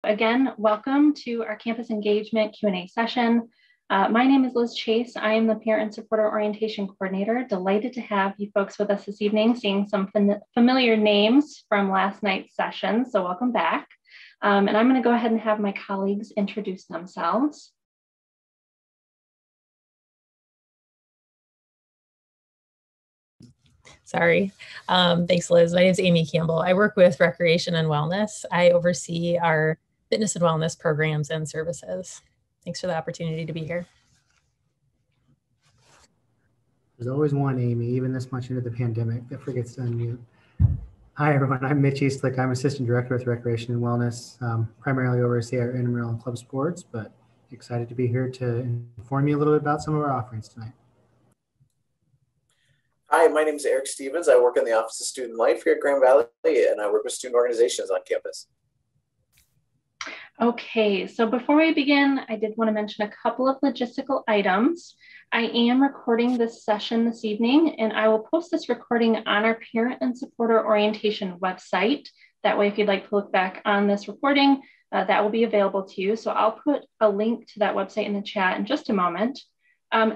Again, welcome to our campus engagement Q&A session. My name is Liz Chase. I am the Parent and Supporter Orientation Coordinator. Delighted to have you folks with us this evening, seeing some familiar names from last night's session, so welcome back. And I'm going to go ahead and have my colleagues introduce themselves. Sorry. Thanks, Liz. My name is Amy Campbell. I work with Recreation and Wellness. I oversee our fitness and wellness programs and services. Thanks for the opportunity to be here. There's always one Amy, even this much into the pandemic, that forgets to unmute. Hi, everyone. I'm Mitch Eastlick. I'm Assistant Director with Recreation and Wellness, primarily oversee our intramural and club sports, but excited to be here to inform you a little bit about some of our offerings tonight. Hi, my name is Eric Stevens. I work in the Office of Student Life here at Grand Valley, and I work with student organizations on campus. Okay, so before we begin, I did want to mention a couple of logistical items. I am recording this session this evening, and I will post this recording on our Parent and Supporter Orientation website. That way, if you'd like to look back on this recording, that will be available to you. So I'll put a link to that website in the chat in just a moment.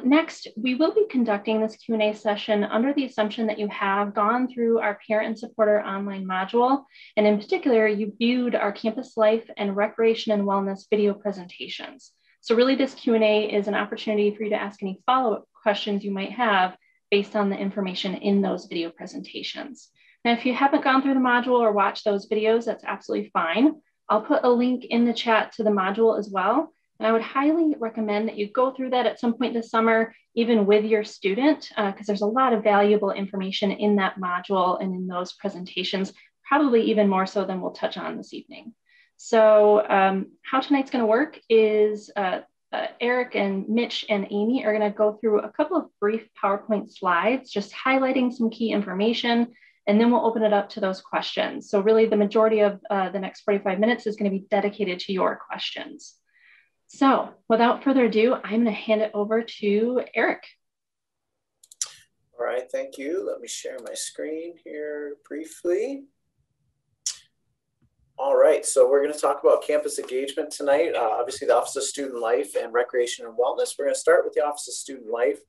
Next, we will be conducting this Q&A session under the assumption that you have gone through our Parent and Supporter online module, and in particular, you viewed our Campus Life and Recreation and Wellness video presentations. So really this Q&A is an opportunity for you to ask any follow-up questions you might have based on the information in those video presentations. Now, if you haven't gone through the module or watched those videos, that's absolutely fine. I'll put a link in the chat to the module as well. And I would highly recommend that you go through that at some point this summer, even with your student, because there's a lot of valuable information in that module and in those presentations, probably even more so than we'll touch on this evening. So how tonight's going to work is Eric and Mitch and Amy are going to go through a couple of brief PowerPoint slides, just highlighting some key information, and then we'll open it up to those questions. So really the majority of the next 45 minutes is going to be dedicated to your questions. So without further ado, I'm going to hand it over to Eric. All right, thank you. Let me share my screen here briefly. All right, so we're going to talk about campus engagement tonight. Obviously, the Office of Student Life and Recreation and Wellness. We're going to start with the Office of Student Life.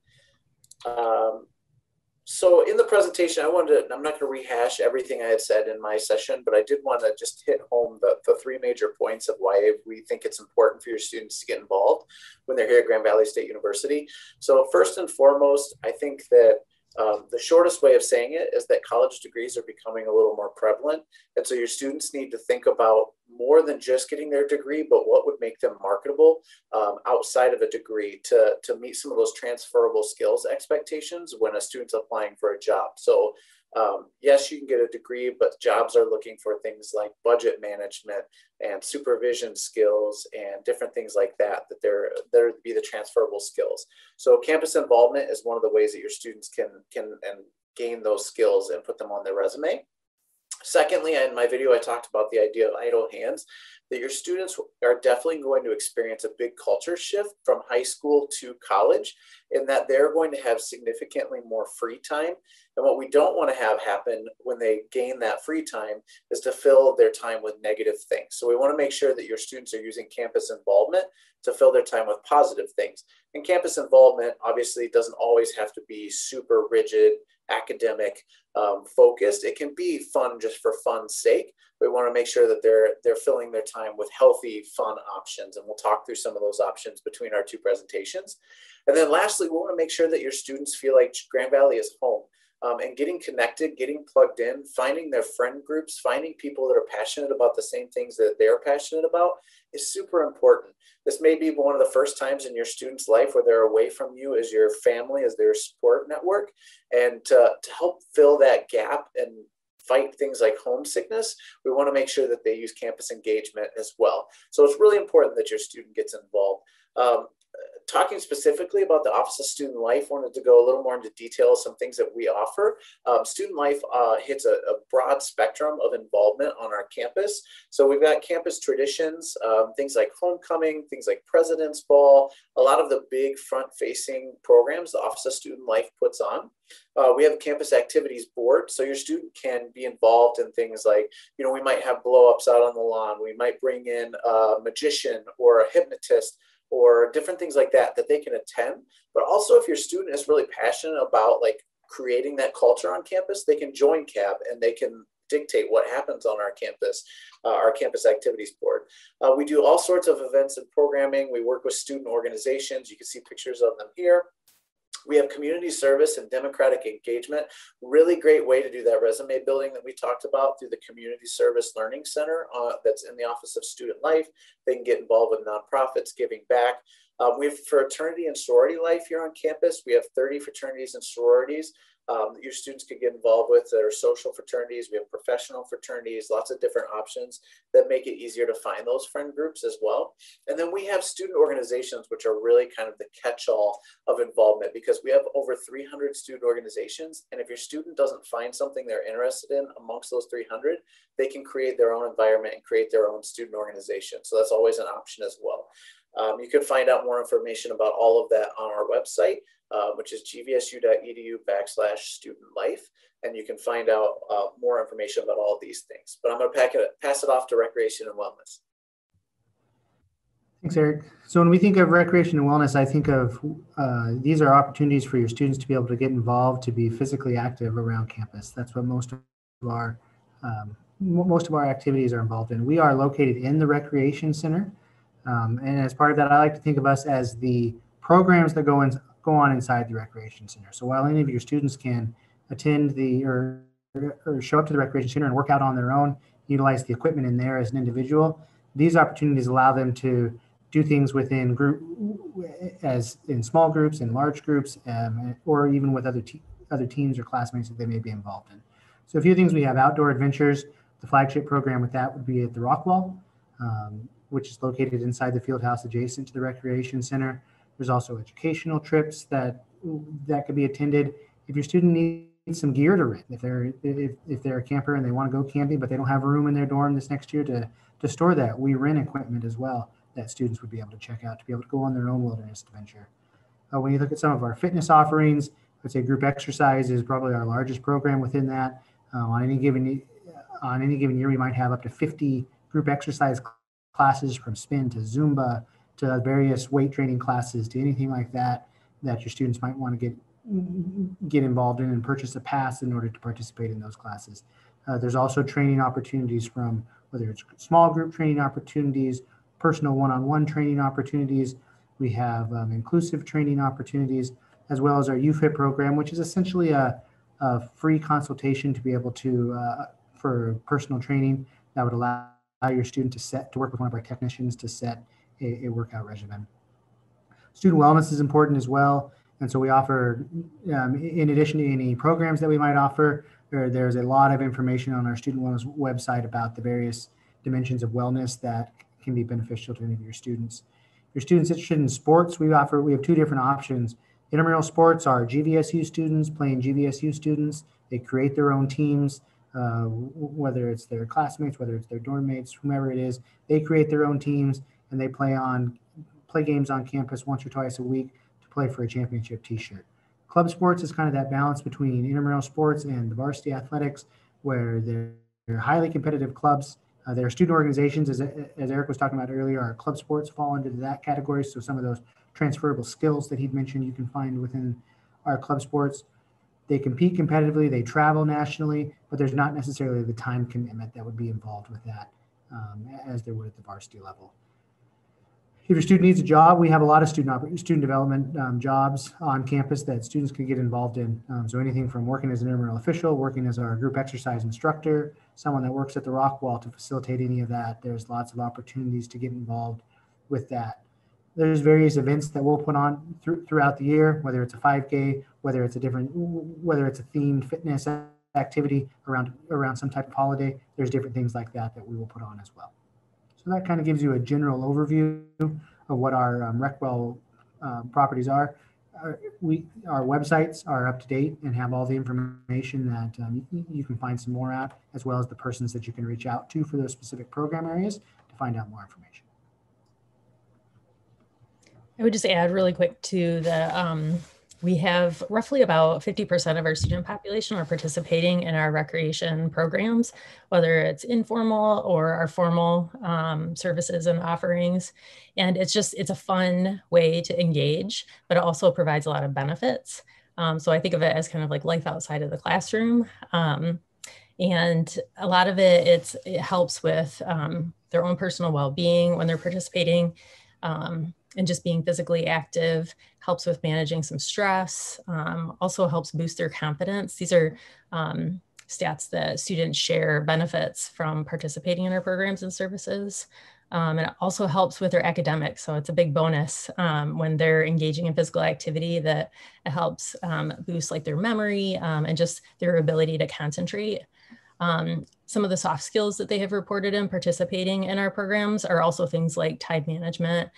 So in the presentation, I'm not going to rehash everything I had said in my session, but I did want to just hit home the three major points of why we think it's important for your students to get involved when they're here at Grand Valley State University. So first and foremost, I think that the shortest way of saying it is that college degrees are becoming a little more prevalent. And so your students need to think about more than just getting their degree, but what would make them marketable outside of a degree to meet some of those transferable skills expectations when a student's applying for a job. So yes, you can get a degree, but jobs are looking for things like budget management and supervision skills and different things like that, there to be the transferable skills. So campus involvement is one of the ways that your students can gain those skills and put them on their resume. Secondly, in my video, I talked about the idea of idle hands, that your students are definitely going to experience a big culture shift from high school to college, in that they're going to have significantly more free time. And what we don't want to have happen when they gain that free time is to fill their time with negative things. So we want to make sure that your students are using campus involvement to fill their time with positive things. And campus involvement obviously doesn't always have to be super rigid, academic focused. It can be fun just for fun's sake. We want to make sure that they're filling their time with healthy, fun options. And we'll talk through some of those options between our two presentations. And then lastly, we want to make sure that your students feel like Grand Valley is home. And getting connected, getting plugged in, finding their friend groups, finding people that are passionate about the same things that they're passionate about is super important. This may be one of the first times in your student's life where they're away from you as your family, as their support network. And to help fill that gap and fight things like homesickness, we want to make sure that they use campus engagement as well. So it's really important that your student gets involved. talking specifically about the Office of Student Life, wanted to go a little more into detail, some things that we offer. Student Life hits a broad spectrum of involvement on our campus. So we've got campus traditions, things like homecoming, things like President's Ball, a lot of the big front-facing programs the Office of Student Life puts on. We have a campus activities board, so your student can be involved in things like, you know, we might have blow-ups out on the lawn. We might bring in a magician or a hypnotist or different things like that that they can attend. But also, if your student is really passionate about like creating that culture on campus, they can join CAB and they can dictate what happens on our campus activities board. We do all sorts of events and programming. We work with student organizations. You can see pictures of them here. We have community service and democratic engagement. Really great way to do that resume building that we talked about through the Community Service Learning Center that's in the Office of Student Life. They can get involved with nonprofits, giving back. We have fraternity and sorority life here on campus. We have 30 fraternities and sororities that your students could get involved with. There are social fraternities. We have professional fraternities, lots of different options that make it easier to find those friend groups as well. And then we have student organizations, which are really kind of the catch-all of involvement, because we have over 300 student organizations. And if your student doesn't find something they're interested in amongst those 300, they can create their own environment and create their own student organization. So that's always an option as well. You can find out more information about all of that on our website, which is gvsu.edu/studentlife. And you can find out more information about all of these things. But I'm going to pass it off to Recreation and Wellness. Thanks, Eric. So when we think of recreation and wellness, I think of these are opportunities for your students to be able to get involved, to be physically active around campus. That's what most of our activities are involved in. We are located in the Recreation Center. And as part of that, I like to think of us as the programs that go on inside the Recreation Center. So while any of your students can attend or show up to the Recreation Center and work out on their own, utilize the equipment in there as an individual, these opportunities allow them to do things within as in small groups, in large groups, or even with other teams or classmates that they may be involved in. So a few things we have: outdoor adventures. The flagship program with that would be at the Rockwall, which is located inside the field house adjacent to the Recreation Center. There's also educational trips that could be attended. If your student needs some gear to rent, if they're a camper and they want to go camping, but they don't have a room in their dorm this next year to store that, we rent equipment as well that students would be able to check out to be able to go on their own wilderness adventure. When you look at some of our fitness offerings, I'd say group exercise is probably our largest program within that. On any given year, we might have up to 50 group exercise classes, from spin to Zumba to various weight training classes to anything like that your students might want to get involved in and purchase a pass in order to participate in those classes. There's also training opportunities, from whether it's small group training opportunities, personal one-on-one training opportunities. We have inclusive training opportunities, as well as our UFIT program, which is essentially a free consultation to be able to for personal training that would allow your student to work with one of our technicians to set a workout regimen. Student wellness is important as well. And so we offer, in addition to any programs that we might offer, there's a lot of information on our student wellness website about the various dimensions of wellness that can be beneficial to any of your students. If your students interested in sports, we have two different options. Intramural sports are GVSU students playing GVSU students. They create their own teams. Whether it's their classmates, whether it's their dorm mates, whomever it is, they create their own teams and they play games on campus once or twice a week to play for a championship t-shirt. Club sports is kind of that balance between intramural sports and the varsity athletics, where they're highly competitive clubs. There are student organizations, as Eric was talking about earlier. Our club sports fall into that category. So some of those transferable skills that he'd mentioned you can find within our club sports. They compete competitively, they travel nationally, but there's not necessarily the time commitment that would be involved with that as there would at the varsity level. If your student needs a job, we have a lot of student development jobs on campus that students can get involved in. So anything from working as an intramural official, working as our group exercise instructor, someone that works at the Rockwall to facilitate any of that. There's lots of opportunities to get involved with that. There's various events that we'll put on throughout the year, whether it's a 5K, whether it's a themed fitness activity around some type of holiday. There's different things like that we will put on as well. So that kind of gives you a general overview of what our Recwell properties are. Our websites are up to date and have all the information that you can find some more at, as well as the persons that you can reach out to for those specific program areas to find out more information. I would just add really quick to the, we have roughly about 50% of our student population are participating in our recreation programs, whether it's informal or our formal services and offerings. And it's a fun way to engage, but it also provides a lot of benefits. So I think of it as kind of like life outside of the classroom. And a lot of it, it helps with their own personal well-being when they're participating. And just being physically active helps with managing some stress, also helps boost their confidence. These are stats that students share benefits from participating in our programs and services. And it also helps with their academics. So it's a big bonus when they're engaging in physical activity, that it helps boost like their memory and just their ability to concentrate. Some of the soft skills that they have reported in participating in our programs are also things like time management,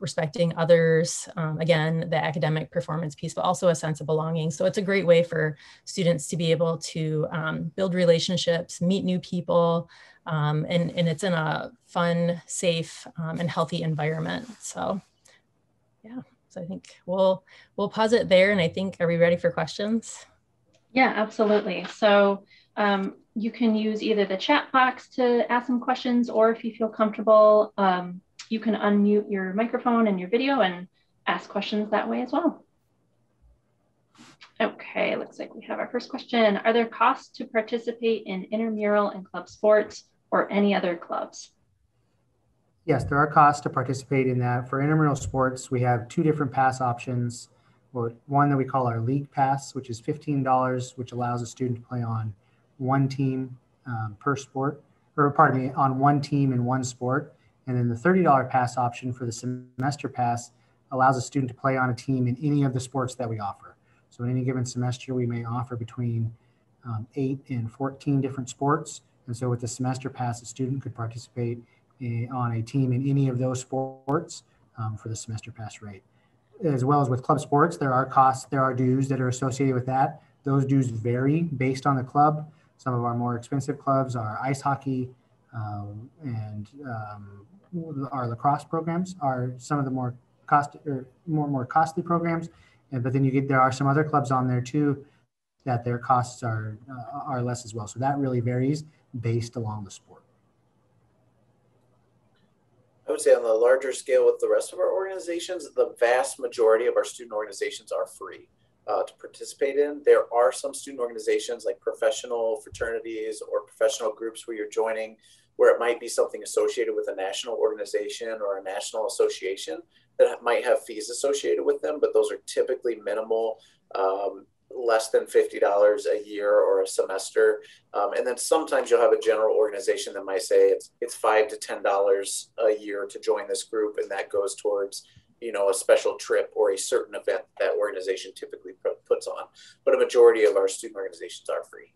respecting others, again, the academic performance piece, but also a sense of belonging. So it's a great way for students to be able to build relationships, meet new people, and it's in a fun, safe, and healthy environment. So yeah, so I think we'll pause it there. And I think, are we ready for questions? Yeah, absolutely. So you can use either the chat box to ask some questions, or if you feel comfortable, you can unmute your microphone and your video and ask questions that way as well. Okay, looks like we have our first question. Are there costs to participate in intramural and club sports or any other clubs? Yes, there are costs to participate in that. For intramural sports, we have two different pass options. One that we call our league pass, which is $15, which allows a student to play on one team per sport, or pardon me, on one team in one sport. And then the $30 pass option for the semester pass allows a student to play on a team in any of the sports that we offer. So in any given semester, we may offer between 8 and 14 different sports. And so with the semester pass, a student could participate on a team in any of those sports for the semester pass rate. As well as with club sports, there are costs, there are dues that are associated with that. Those dues vary based on the club. Some of our more expensive clubs are ice hockey and our lacrosse programs are some of the more costly programs. But then there are some other clubs on there too that their costs are less as well. So that really varies based along the sport. I would say on the larger scale with the rest of our organizations, the vast majority of our student organizations are free to participate in. There are some student organizations like professional fraternities or professional groups where you're joining, where it might be something associated with a national organization or a national association that might have fees associated with them, but those are typically minimal, less than $50 a year or a semester. And then sometimes you'll have a general organization that might say it's $5 to $10 a year to join this group, and that goes towards a special trip or a certain event that organization typically puts on. But a majority of our student organizations are free.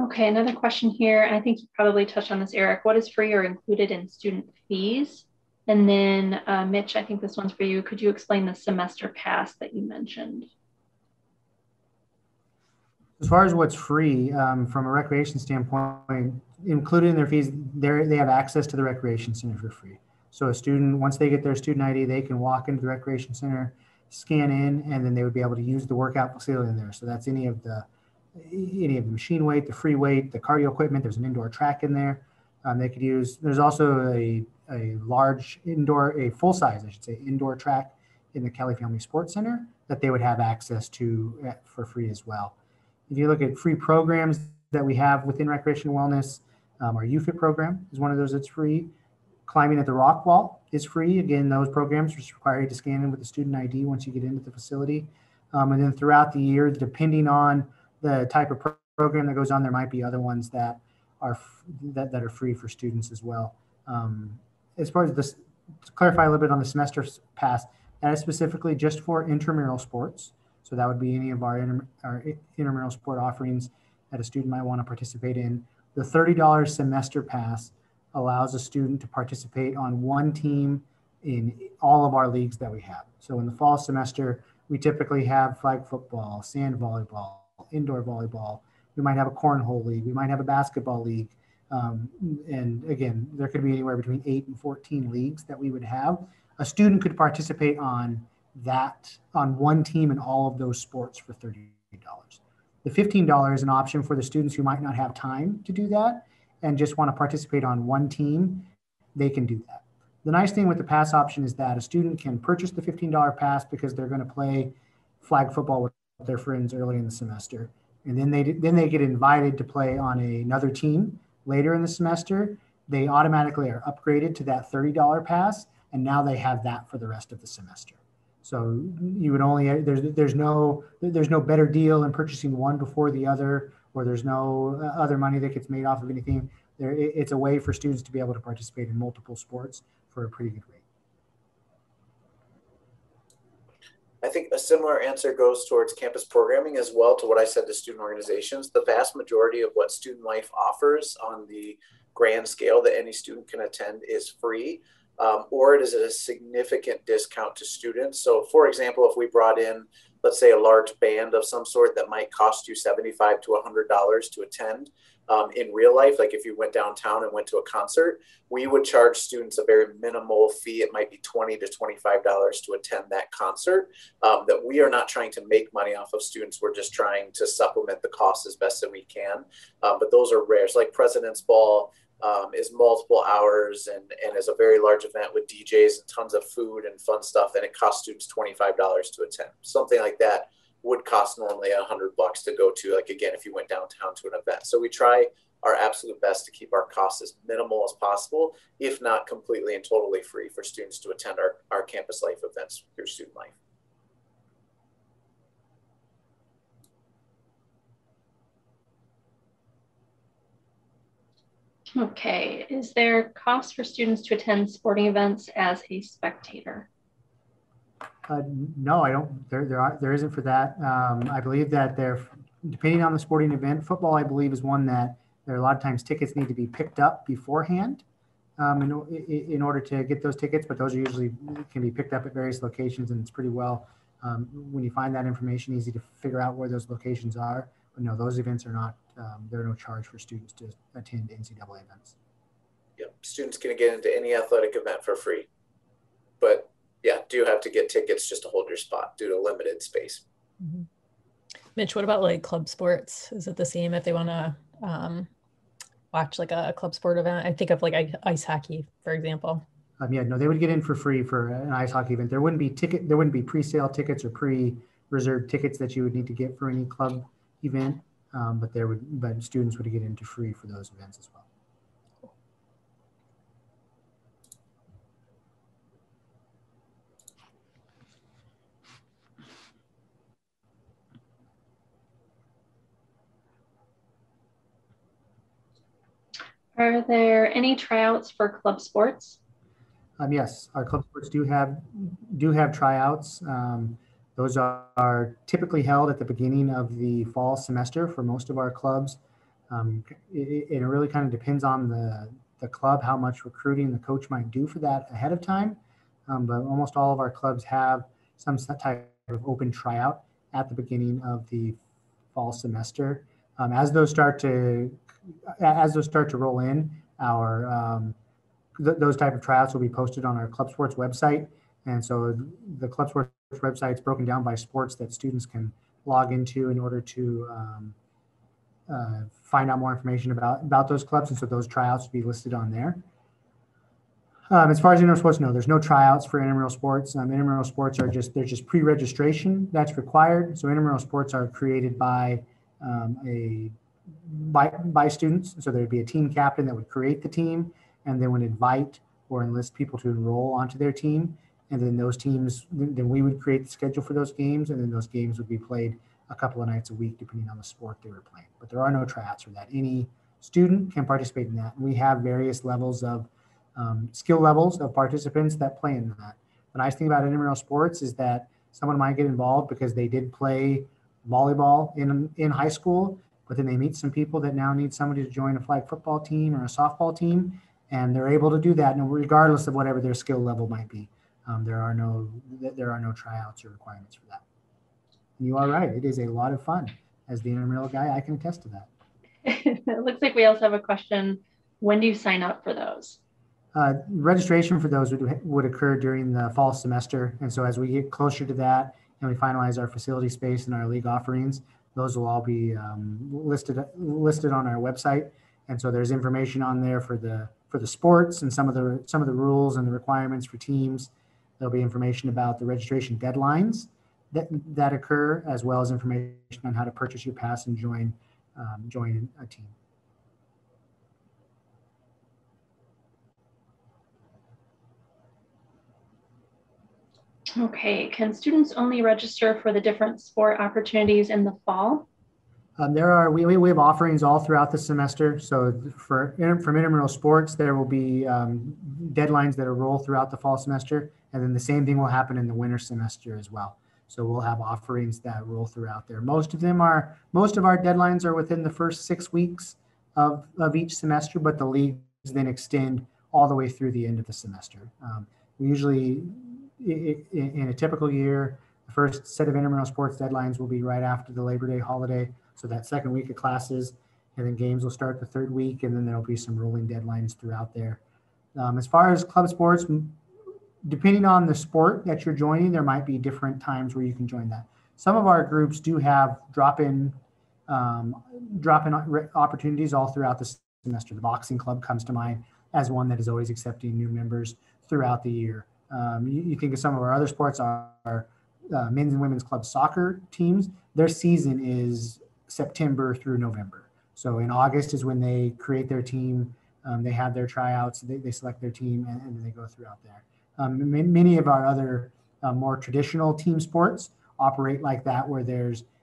Okay, another question here, and I think you probably touched on this, Eric. What is free or included in student fees? And then Mitch, I think this one's for you. Could you explain the semester pass that you mentioned? As far as what's free, from a recreation standpoint, included in their fees, they have access to the recreation center for free. So a student, once they get their student ID, they can walk into the recreation center, scan in, and then they would be able to use the workout facility in there. So that's any of the machine weight, the free weight, the cardio equipment. There's an indoor track in there. They could use. There's also a large a full-size, I should say, indoor track in the Kelly Family Sports Center that they would have access to for free as well. If you look at free programs that we have within Recreation and Wellness, our UFIT program is one of those that's free. Climbing at the Rock Wall is free. Again, those programs just require you to scan in with the student ID once you get into the facility. And then throughout the year, depending on the type of program that goes on, there might be other ones that are free for students as well. As far as this, to clarify a little bit on the semester pass, that is specifically just for intramural sports. So that would be any of our intramural sport offerings that a student might want to participate in. The $30 semester pass allows a student to participate on one team in all of our leagues that we have. So in the fall semester, we typically have flag football, sand volleyball, indoor volleyball. We might have a cornhole league. We might have a basketball league. And again, there could be anywhere between 8 and 14 leagues that we would have. A student could participate on one team in all of those sports for $30. The $15 is an option for the students who might not have time to do that and just want to participate on one team. They can do that. The nice thing with the pass option is that a student can purchase the $15 pass because they're going to play flag football with their friends early in the semester. And then they get invited to play on another team later in the semester. They automatically are upgraded to that $30 pass, and now they have that for the rest of the semester. So you would only, there's no better deal in purchasing one before the other, or there's no other money that gets made off of anything. It's a way for students to be able to participate in multiple sports for a pretty good rate. I think a similar answer goes towards campus programming as well to what I said to student organizations. The vast majority of what Student Life offers on the grand scale that any student can attend is free, or it is at a significant discount to students. So for example, if we brought in, let's say, a large band of some sort that might cost you $75 to $100 to attend, in real life, like if you went downtown and went to a concert, we would charge students a very minimal fee. It might be $20 to $25 to attend that concert. That we are not trying to make money off of students. We're just trying to supplement the cost as best that we can. But those are rare. So like President's Ball is multiple hours and is a very large event with DJs and tons of food and fun stuff. And it costs students $25 to attend. Something like that would cost normally $100 to go to, like, again, if you went downtown to an event. So we try our absolute best to keep our costs as minimal as possible, if not completely and totally free for students to attend our campus life events through Student Life. Okay, is there cost for students to attend sporting events as a spectator? No, I don't. There isn't for that. I believe that depending on the sporting event, football, I believe, is one that there are a lot of times tickets need to be picked up beforehand in order to get those tickets, but those are usually can be picked up at various locations, and it's pretty well, when you find that information, easy to figure out where those locations are. But no, those events are not, there are no charge for students to attend NCAA events. Yep, students can get into any athletic event for free, but yeah, do have to get tickets just to hold your spot due to limited space. Mm-hmm. Mitch, what about like club sports? Is it the same if they want to watch like a club sport event? I think of like ice hockey, for example. Yeah, no, they would get in for free for an ice hockey event. There wouldn't be pre-sale tickets or pre-reserved tickets that you would need to get for any club event, but students would get into free for those events as well. Are there any tryouts for club sports? Yes, our club sports do have tryouts. Those are typically held at the beginning of the fall semester for most of our clubs. It really kind of depends on the club, how much recruiting the coach might do for that ahead of time. But almost all of our clubs have some type of open tryout at the beginning of the fall semester. As those start to roll in, those type of tryouts will be posted on our club sports website. And so the club sports website is broken down by sports that students can log into in order to find out more information about those clubs. And so those tryouts will be listed on there. As far as intramural sports, no, there's no tryouts for intramural sports. Intramural sports are just pre-registration that's required. So intramural sports are created by students. So there'd be a team captain that would create the team and then would invite or enlist people to enroll onto their team. And then those teams, then we would create the schedule for those games, and then those games would be played a couple of nights a week, depending on the sport they were playing. But there are no tryouts for that. Any student can participate in that. We have various levels of skill levels of participants that play in that. The nice thing about intramural sports is that someone might get involved because they did play volleyball in high school, but then they meet some people that now need somebody to join a flag football team or a softball team, and they're able to do that regardless of whatever their skill level might be. There are no tryouts or requirements for that. And you are right; it is a lot of fun. As the intramural guy, I can attest to that. It looks like we also have a question. When do you sign up for those? Registration for those would occur during the fall semester. And so as we get closer to that and we finalize our facility space and our league offerings, those will all be listed on our website. And so there's information on there for the sports and some of the rules and the requirements for teams. There'll be information about the registration deadlines that occur, as well as information on how to purchase your pass and join a team. Okay, can students only register for the different sport opportunities in the fall? We have offerings all throughout the semester. So from intramural sports, there will be deadlines that will roll throughout the fall semester, and then the same thing will happen in the winter semester as well. So we'll have offerings that roll throughout there. Most of our deadlines are within the first 6 weeks of each semester, but the leagues then extend all the way through the end of the semester. We usually, in a typical year, the first set of intramural sports deadlines will be right after the Labor Day holiday. So that second week of classes, and then games will start the third week, and then there'll be some rolling deadlines throughout there. As far as club sports, depending on the sport that you're joining, there might be different times where you can join that. Some of our groups do have drop-in opportunities all throughout the semester. The boxing club comes to mind as one that is always accepting new members throughout the year. You think of some of our other sports, our men's and women's club soccer teams, their season is September through November. So in August is when they create their team. They have their tryouts, they select their team, and then they go throughout there. Many of our other more traditional team sports operate like that, where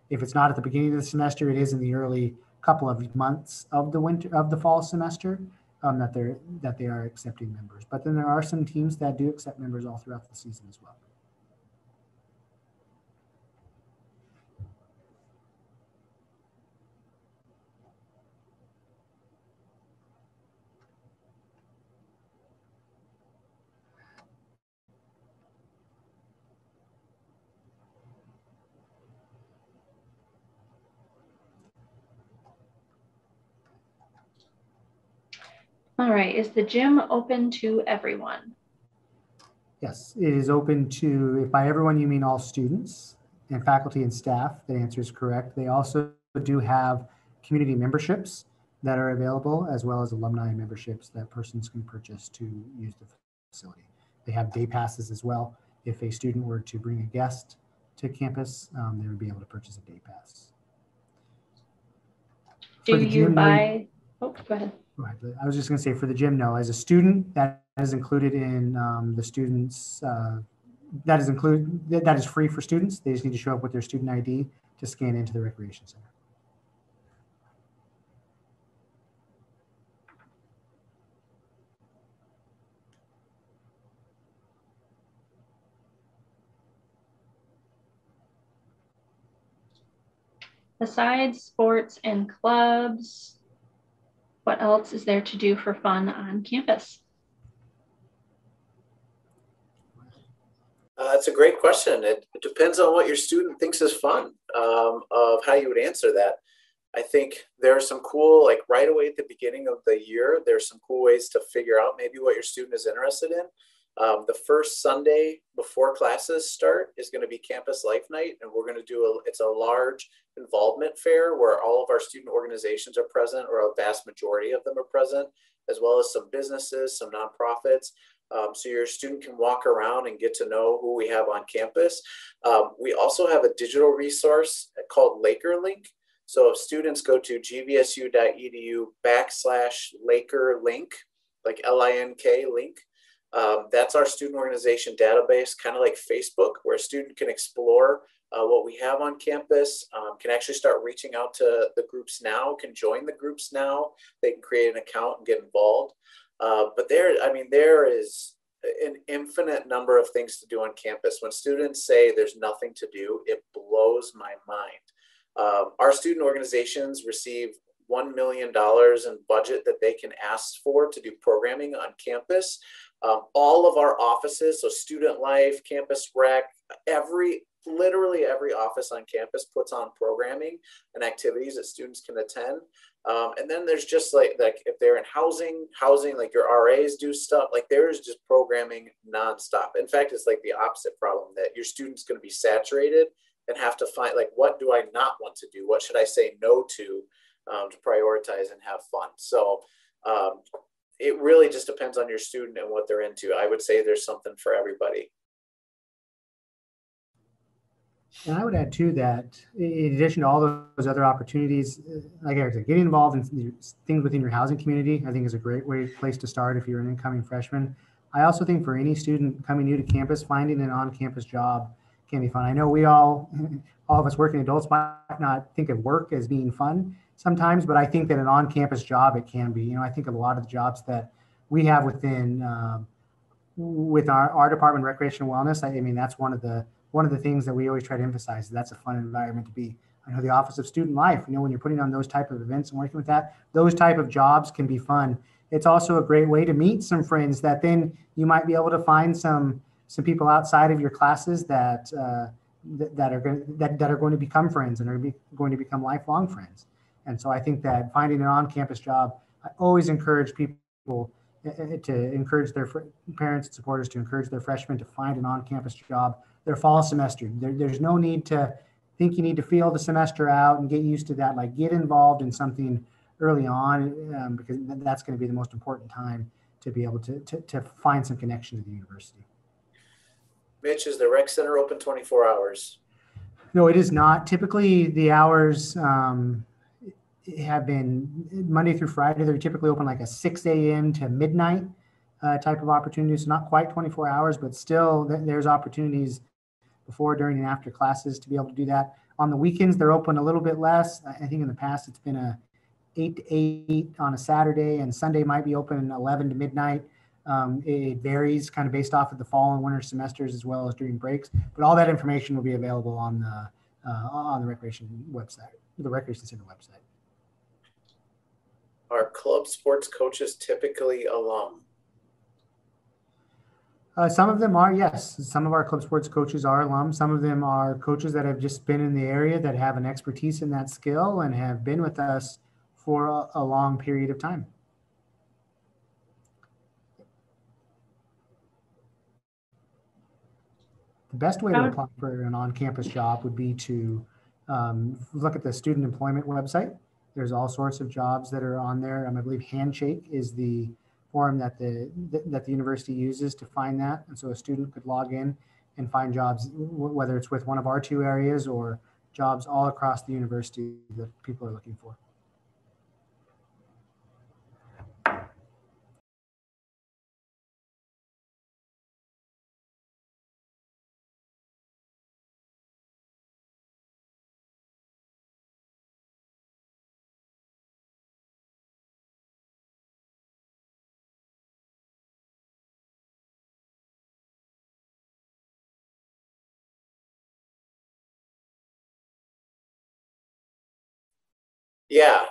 if it's not at the beginning of the semester, it is in the early couple of months of the fall semester that they are accepting members. But then there are some teams that do accept members all throughout the season as well. All right, is the gym open to everyone? Yes, it is open to, if by everyone you mean all students and faculty and staff. The answer is correct. They also do have community memberships that are available, as well as alumni memberships that persons can purchase to use the facility. They have day passes as well. If a student were to bring a guest to campus, they would be able to purchase a day pass. Do you buy? Oh, go ahead. I was just going to say, for the gym, no. As a student, that is included in the students. That is free for students. They just need to show up with their student ID to scan into the recreation center. Besides sports and clubs, what else is there to do for fun on campus? That's a great question. It depends on what your student thinks is fun, of how you would answer that. I think there are some cool, like right away at the beginning of the year, there's some cool ways to figure out maybe what your student is interested in. The first Sunday before classes start is going to be Campus Life Night, and we're going to do it's a large involvement fair where all of our student organizations are present, or a vast majority of them are present, as well as some businesses, some nonprofits. So your student can walk around and get to know who we have on campus. We also have a digital resource called Laker Link. So if students go to gvsu.edu/LakerLink, like L-I-N-K link, that's our student organization database, kind of like Facebook, where a student can explore what we have on campus, can actually start reaching out to the groups now, can join the groups now. They can create an account and get involved. But there is an infinite number of things to do on campus. When students say there's nothing to do, it blows my mind. Our student organizations receive $1 million in budget that they can ask for to do programming on campus. All of our offices, so student life, campus rec, literally every office on campus puts on programming and activities that students can attend. And then there's just like if they're in housing, like your RAs do stuff, like there's just programming nonstop. In fact, it's like the opposite problem, that your student's going to be saturated and have to find, like, what do I not want to do? What should I say no to prioritize and have fun? So it really just depends on your student and what they're into. I would say there's something for everybody. And I would add too that in addition to all those other opportunities, like Eric said, getting involved in things within your housing community, I think is a great place to start if you're an incoming freshman. I also think for any student coming new to campus, finding an on-campus job can be fun. I know we all of us working adults might not think of work as being fun sometimes, but I think that an on-campus job, it can be. I think of a lot of the jobs that we have within with our department, recreation and wellness. I mean, that's one of the things that we always try to emphasize. That's a fun environment to be. I know the Office of Student Life, when you're putting on those type of events and working with that, those type of jobs can be fun. It's also a great way to meet some friends that then you might be able to find some people outside of your classes that are going to become friends and are going to become lifelong friends. And so I think that finding an on-campus job, I always encourage people to encourage their parents and supporters to encourage their freshmen to find an on-campus job their fall semester. There's no need to think you need to feel the semester out and get used to that. Like, get involved in something early on because that's going to be the most important time to be able to find some connection to the university. Mitch, is the rec center open 24 hours? No, it is not. Typically, the hours have been Monday through Friday. They're typically open like a 6 a.m. to midnight type of opportunity. So not quite 24 hours, but still there's opportunities before, during, and after classes to be able to do that. On the weekends, they're open a little bit less. I think in the past it's been a 8 to 8 on a Saturday, and Sunday might be open 11 to midnight. It varies kind of based off of the fall and winter semesters as well as during breaks. But all that information will be available on the recreation website, the Recreation Center website. Are club sports coaches typically alum? Some of them are, yes. Some of our club sports coaches are alum. Some of them are coaches that have just been in the area that have an expertise in that skill and have been with us for a long period of time. The best way to apply for an on-campus job would be to look at the student employment website. There's all sorts of jobs that are on there. I believe Handshake is the forum that the university uses to find that. And so a student could log in and find jobs, whether it's with one of our two areas or jobs all across the university that people are looking for. Yeah.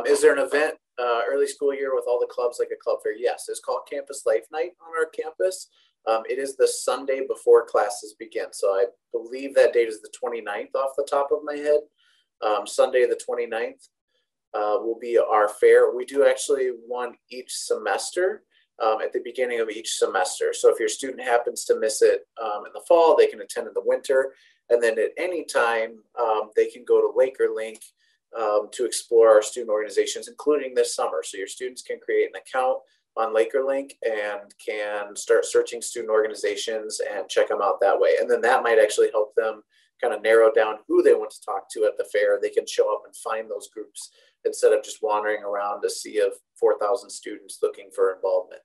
Is there an event early school year with all the clubs, like a club fair? Yes. It's called Campus Life Night on our campus. It is the Sunday before classes begin. So I believe that date is the 29th off the top of my head. Sunday the 29th will be our fair. We do actually one each semester at the beginning of each semester. So if your student happens to miss it in the fall, they can attend in the winter. And then at any time, they can go to LakerLink to explore our student organizations, including this summer. So your students can create an account on LakerLink and can start searching student organizations and check them out that way. And then that might actually help them kind of narrow down who they want to talk to at the fair. They can show up and find those groups instead of just wandering around a sea of 4,000 students looking for involvement.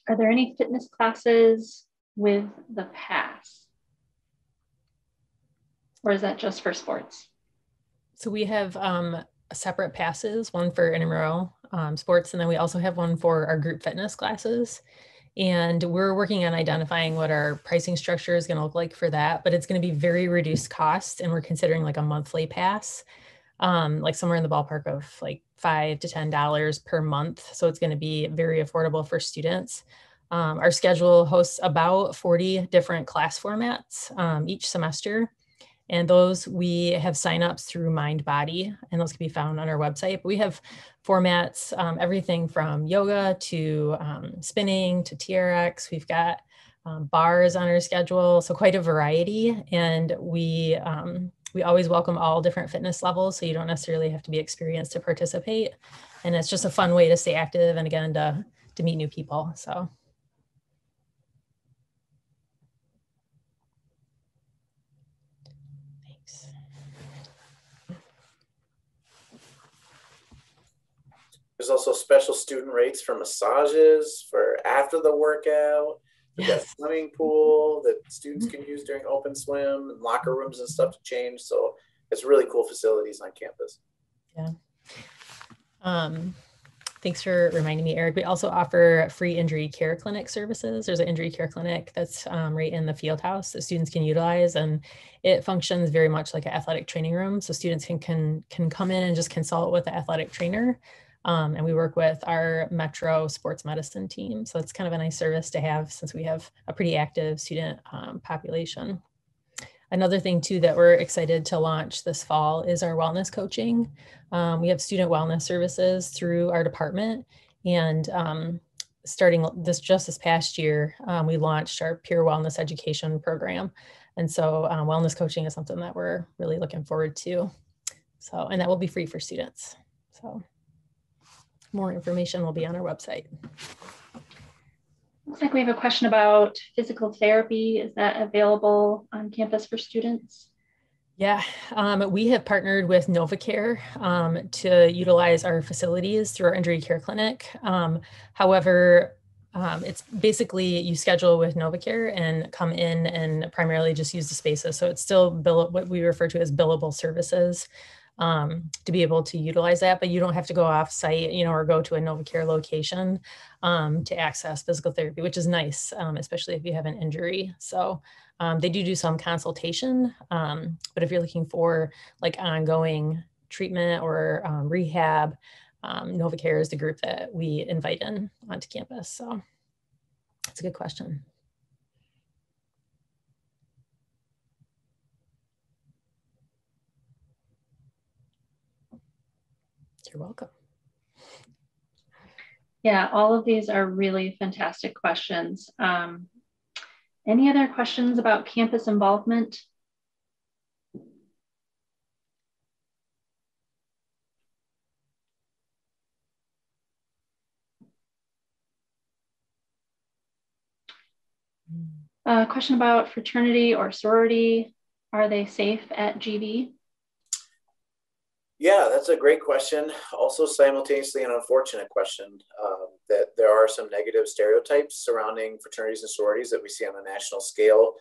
Are there any fitness classes with the pass? Or is that just for sports? So we have separate passes, one for intramural sports, and then we also have one for our group fitness classes. And we're working on identifying what our pricing structure is going to look like for that, but it's going to be very reduced cost. And we're considering like a monthly pass, like somewhere in the ballpark of like $5 to $10 per month. So it's going to be very affordable for students. Our schedule hosts about 40 different class formats each semester. And those we have signups through Mindbody, and those can be found on our website. But we have formats, everything from yoga to spinning to TRX. We've got bars on our schedule, so quite a variety. And we always welcome all different fitness levels, so you don't necessarily have to be experienced to participate. And it's just a fun way to stay active and again, to meet new people, so. There's also special student rates for massages for after the workout. We've got a swimming pool that students can use during open swim, and locker rooms and stuff to change. So it's really cool facilities on campus. Yeah. Thanks for reminding me, Eric. We also offer free injury care clinic services. There's an injury care clinic that's right in the field house that students can utilize, and it functions very much like an athletic training room. So students can come in and just consult with the athletic trainer. And we work with our Metro sports medicine team. So it's kind of a nice service to have since we have a pretty active student population. Another thing too that we're excited to launch this fall is our wellness coaching. We have student wellness services through our department, and starting just this past year, we launched our peer wellness education program. And so wellness coaching is something that we're really looking forward to. So, and that will be free for students. So more information will be on our website. Looks like we have a question about physical therapy. Is that available on campus for students? Yeah, we have partnered with NovaCare to utilize our facilities through our injury care clinic. However, it's basically you schedule with NovaCare and come in and primarily just use the spaces. So it's still what we refer to as billable services to be able to utilize that, but you don't have to go off site, or go to a NovaCare location to access physical therapy, which is nice, especially if you have an injury. So they do some consultation, but if you're looking for like ongoing treatment or rehab, NovaCare is the group that we invite in onto campus. So that's a good question. You're welcome. Yeah, all of these are really fantastic questions. Any other questions about campus involvement? Question about fraternity or sorority. Are they safe at GV? Yeah, that's a great question. Also simultaneously an unfortunate question that there are some negative stereotypes surrounding fraternities and sororities that we see on a national scale.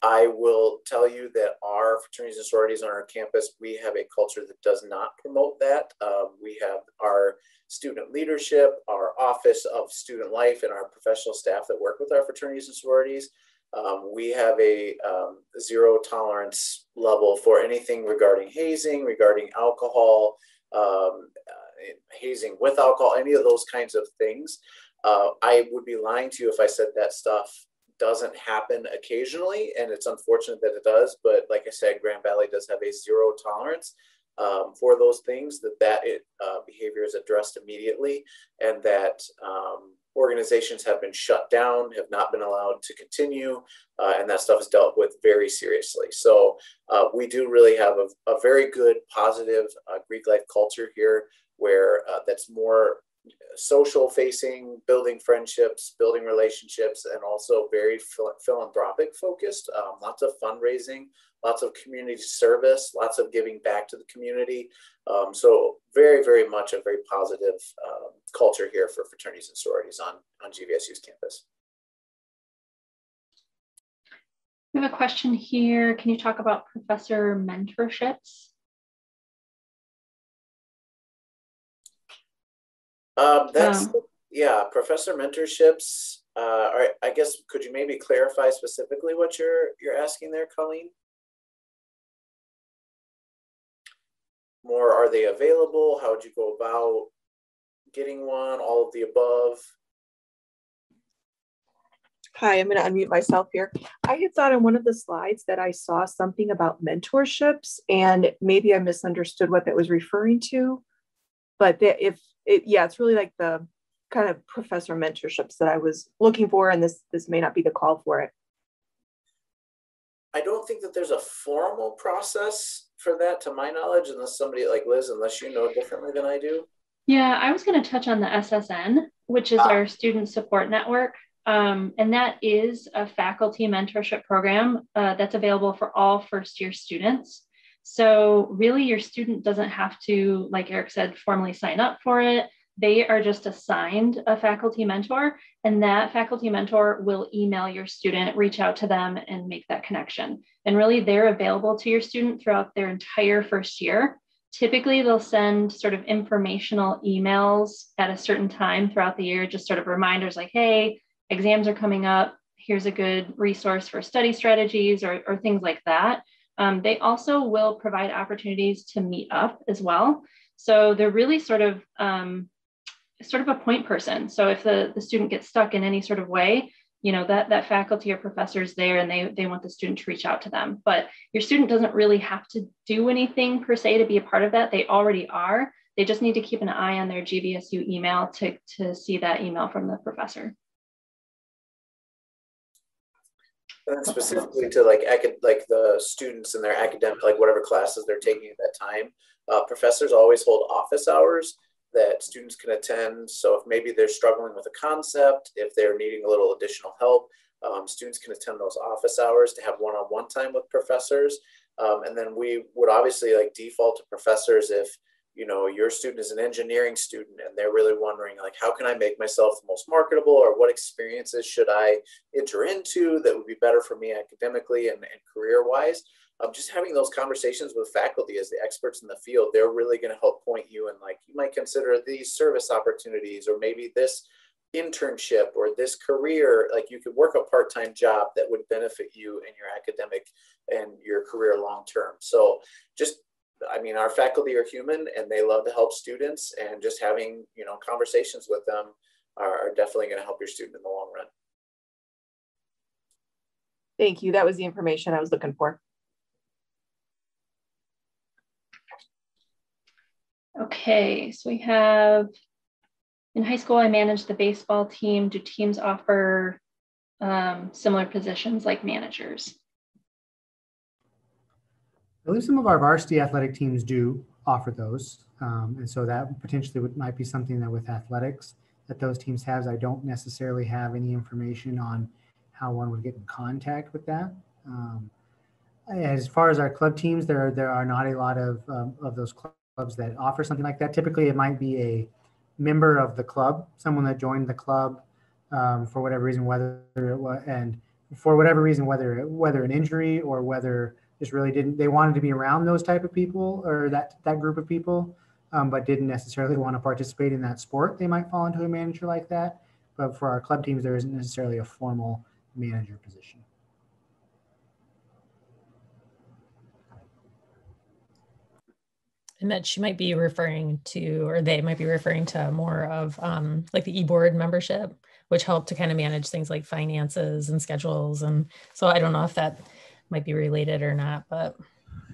I will tell you that our fraternities and sororities on our campus, we have a culture that does not promote that. We have our student leadership, our Office of Student Life, and our professional staff that work with our fraternities and sororities. We have a zero tolerance level for anything regarding hazing, regarding alcohol, hazing with alcohol, any of those kinds of things. I would be lying to you if I said that stuff doesn't happen occasionally, and it's unfortunate that it does, but like I said, Grand Valley does have a zero tolerance for those things, that behavior is addressed immediately, and that organizations have been shut down, have not been allowed to continue, and that stuff is dealt with very seriously. So we do really have a very good, positive Greek life culture here, where that's more social facing, building friendships, building relationships, and also very philanthropic focused. Lots of fundraising, lots of community service, lots of giving back to the community. So very, very much a very positive culture here for fraternities and sororities on GVSU's campus. We have a question here. Can you talk about professor mentorships? Yeah, professor mentorships. All right, I guess, could you maybe clarify specifically what you're asking there, Colleen? More, are they available? How would you go about getting one? All of the above? Hi, I'm going to unmute myself here. I had thought on one of the slides that I saw something about mentorships, and maybe I misunderstood what that was referring to. But it's really like the kind of professor mentorships that I was looking for, and this may not be the call for it. I don't think that there's a formal process for that, to my knowledge, unless somebody like Liz, unless you know differently than I do. Yeah, I was going to touch on the SSN, which is our student support network. And that is a faculty mentorship program that's available for all first-year students. So really your student doesn't have to, like Eric said, formally sign up for it. They are just assigned a faculty mentor, and that faculty mentor will email your student, reach out to them, and make that connection. And really they're available to your student throughout their entire first year. Typically, they'll send sort of informational emails at a certain time throughout the year, just sort of reminders like, hey, exams are coming up. Here's a good resource for study strategies or things like that. They also will provide opportunities to meet up as well. So they're really sort of a point person. So if the student gets stuck in any sort of way, you know, that faculty or professor is there and they want the student to reach out to them. But your student doesn't really have to do anything per se to be a part of that. They already are. They just need to keep an eye on their GVSU email to see that email from the professor. And specifically to like the students in their academic, like whatever classes they're taking at that time, professors always hold office hours that students can attend. So if maybe they're struggling with a concept, if they're needing a little additional help, students can attend those office hours to have one-on-one time with professors. And then we would obviously like default to professors if, you know, your student is an engineering student and they're really wondering like, how can I make myself the most marketable, or what experiences should I enter into that would be better for me academically and career-wise. Just having those conversations with faculty as the experts in the field, they're really going to help point you in, like, you might consider these service opportunities, or maybe this internship or this career, like you could work a part-time job that would benefit you in your academic and your career long-term. So just, I mean, our faculty are human and they love to help students, and just having, you know, conversations with them are definitely going to help your student in the long run. Thank you. That was the information I was looking for. Okay, so we have, in high school, I managed the baseball team. Do teams offer similar positions like managers? I believe some of our varsity athletic teams do offer those. And so that potentially might be something that with athletics that those teams have. I don't necessarily have any information on how one would get in contact with that. As far as our club teams, there are not a lot of those clubs that offer something like that. Typically, it might be a member of the club, someone that joined the club for whatever reason, whether an injury or whether just really they wanted to be around those type of people or that group of people, but didn't necessarily want to participate in that sport. They might fall into a manager like that. But for our club teams, there isn't necessarily a formal manager position. And that she might be referring to, or they might be referring to more of like the e-board membership, which help to kind of manage things like finances and schedules. And so I don't know if that might be related or not, but.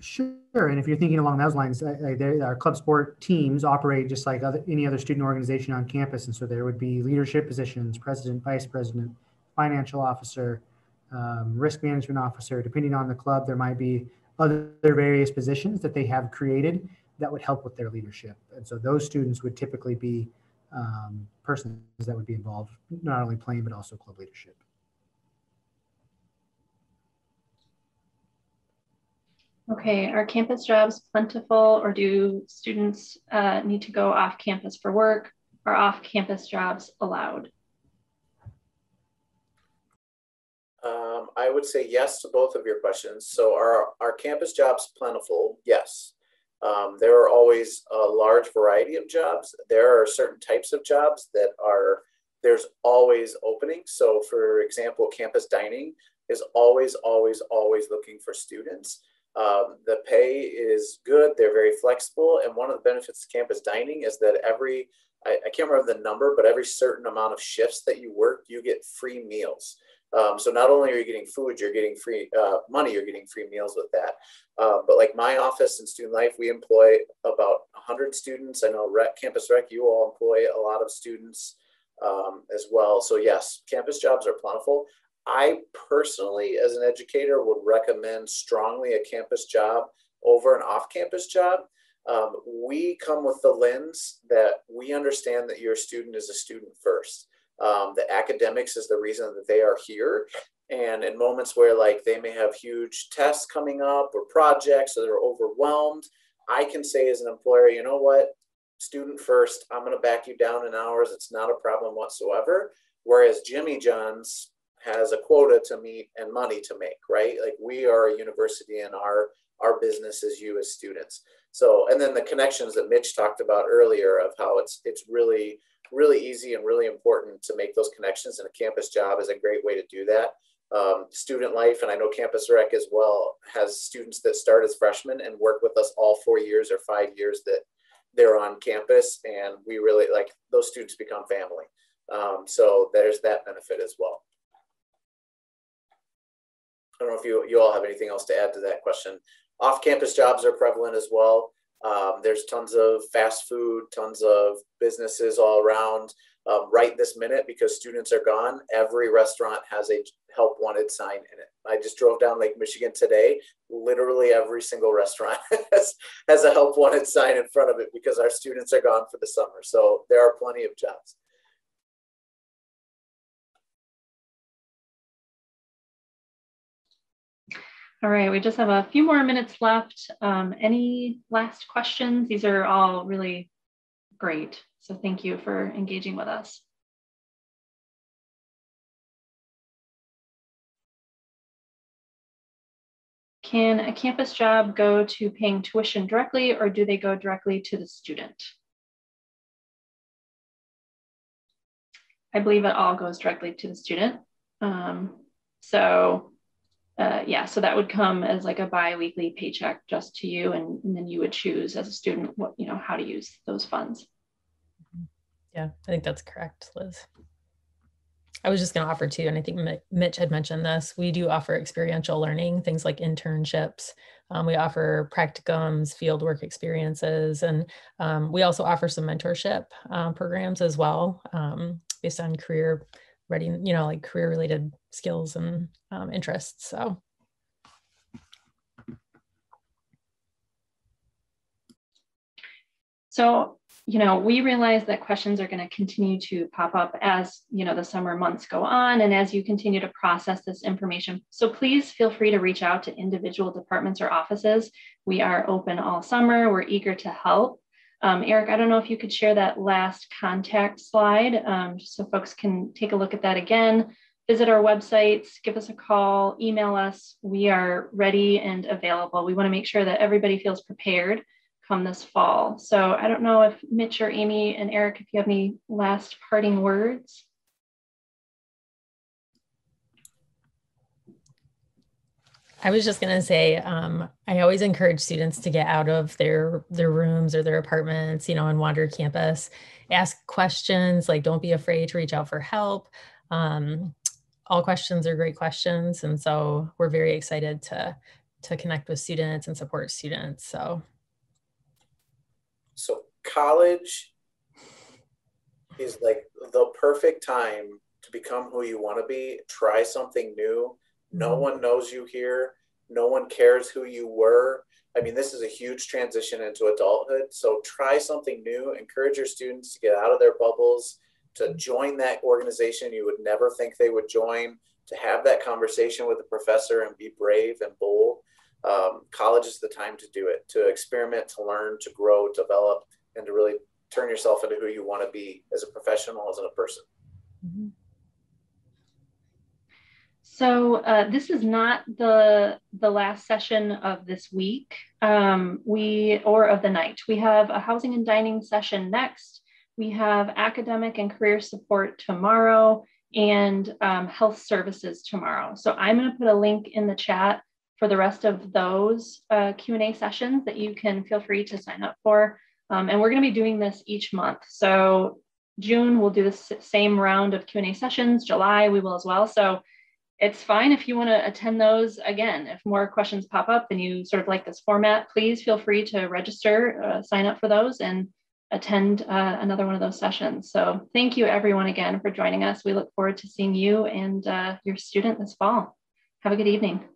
Sure. And if you're thinking along those lines, our club sport teams operate just like any other student organization on campus. And so there would be leadership positions, president, vice president, financial officer, risk management officer. Depending on the club, there might be other various positions that they have created that would help with their leadership. And so those students would typically be persons that would be involved, not only playing, but also club leadership. Okay, are campus jobs plentiful, or do students need to go off campus for work? Are off-campus jobs allowed? I would say yes to both of your questions. So are campus jobs plentiful? Yes. There are always a large variety of jobs. There are certain types of jobs that there's always openings. So for example, campus dining is always, always, always looking for students. The pay is good. They're very flexible. And one of the benefits of campus dining is that I can't remember the number, but every certain amount of shifts that you work, you get free meals. So not only are you getting food, you're getting free money, you're getting free meals with that. But like my office in Student Life, we employ about 100 students. I know Campus Rec, you all employ a lot of students as well. So yes, campus jobs are plentiful. I personally, as an educator, would recommend strongly a campus job over an off-campus job. We come with the lens that we understand that your student is a student first. The academics is the reason that they are here. And in moments where like they may have huge tests coming up or projects or they're overwhelmed, I can say as an employer, you know what, student first, I'm going to back you down in hours. It's not a problem whatsoever. Whereas Jimmy John's has a quota to meet and money to make, right? Like we are a university and our business is you as students. So, and then the connections that Mitch talked about earlier of how it's really, really easy and really important to make those connections, and a campus job is a great way to do that. Student Life, and I know Campus Rec as well, has students that start as freshmen and work with us all 4 years or 5 years that they're on campus, and we really like those students become family. So there's that benefit as well. I don't know if you all have anything else to add to that question. Off-campus jobs are prevalent as well. There's tons of fast food, tons of businesses all around. Right this minute, because students are gone, every restaurant has a help wanted sign in it. I just drove down Lake Michigan today. Literally every single restaurant has a help wanted sign in front of it because our students are gone for the summer. So there are plenty of jobs. All right, we just have a few more minutes left. Any last questions? These are all really great. So thank you for engaging with us. Can a campus job go to paying tuition directly, or do they go directly to the student? I believe it all goes directly to the student. Yeah, so that would come as like a bi-weekly paycheck just to you, and then you would choose as a student what, how to use those funds. Yeah, I think that's correct, Liz. I was just going to offer too, and I think Mitch had mentioned this, we do offer experiential learning, things like internships. We offer practicums, fieldwork experiences, and we also offer some mentorship programs as well, based on career ready, like career related skills and interests. So, we realize that questions are going to continue to pop up as, the summer months go on and as you continue to process this information. So please feel free to reach out to individual departments or offices. We are open all summer. We're eager to help. Eric, I don't know if you could share that last contact slide, just so folks can take a look at that again. Visit our websites, give us a call, email us. We are ready and available. We want to make sure that everybody feels prepared come this fall. So I don't know if Mitch or Amy and Eric, if you have any last parting words. I was just going to say, I always encourage students to get out of their rooms or their apartments, and wander campus, ask questions, like don't be afraid to reach out for help. All questions are great questions. And so we're very excited to connect with students and support students. So college is like the perfect time to become who you want to be, try something new. No one knows you here. No one cares who you were. I mean, this is a huge transition into adulthood. So try something new, encourage your students to get out of their bubbles, to join that organization you would never think they would join, to have that conversation with the professor and be brave and bold. College is the time to do it, to experiment, to learn, to grow, develop, and to really turn yourself into who you want to be as a professional, as a person. Mm-hmm. So this is not the last session of this week or of the night. We have a housing and dining session next. We have academic and career support tomorrow and health services tomorrow. So I'm going to put a link in the chat for the rest of those Q&A sessions that you can feel free to sign up for. And we're going to be doing this each month. So June, we'll do the same round of Q&A sessions. July, we will as well. So it's fine if you want to attend those again. If more questions pop up and you sort of like this format, please feel free to register, sign up for those and attend another one of those sessions. So thank you everyone again for joining us. We look forward to seeing you and your student this fall. Have a good evening.